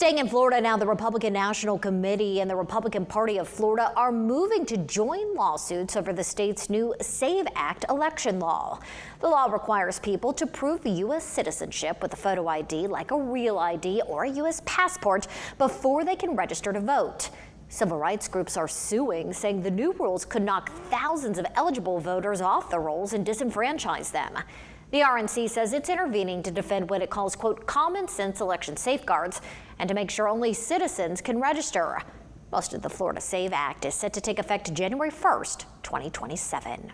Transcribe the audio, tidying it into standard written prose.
Staying in Florida now, the Republican National Committee and the Republican Party of Florida are moving to join lawsuits over the state's new SAVE Act election law. The law requires people to prove U.S. citizenship with a photo ID like a real ID or a U.S. passport before they can register to vote. Civil rights groups are suing, saying the new rules could knock thousands of eligible voters off the rolls and disenfranchise them. The RNC says it's intervening to defend what it calls, quote, common sense election safeguards and to make sure only citizens can register. Most of the Florida SAVE Act is set to take effect January 1st, 2027.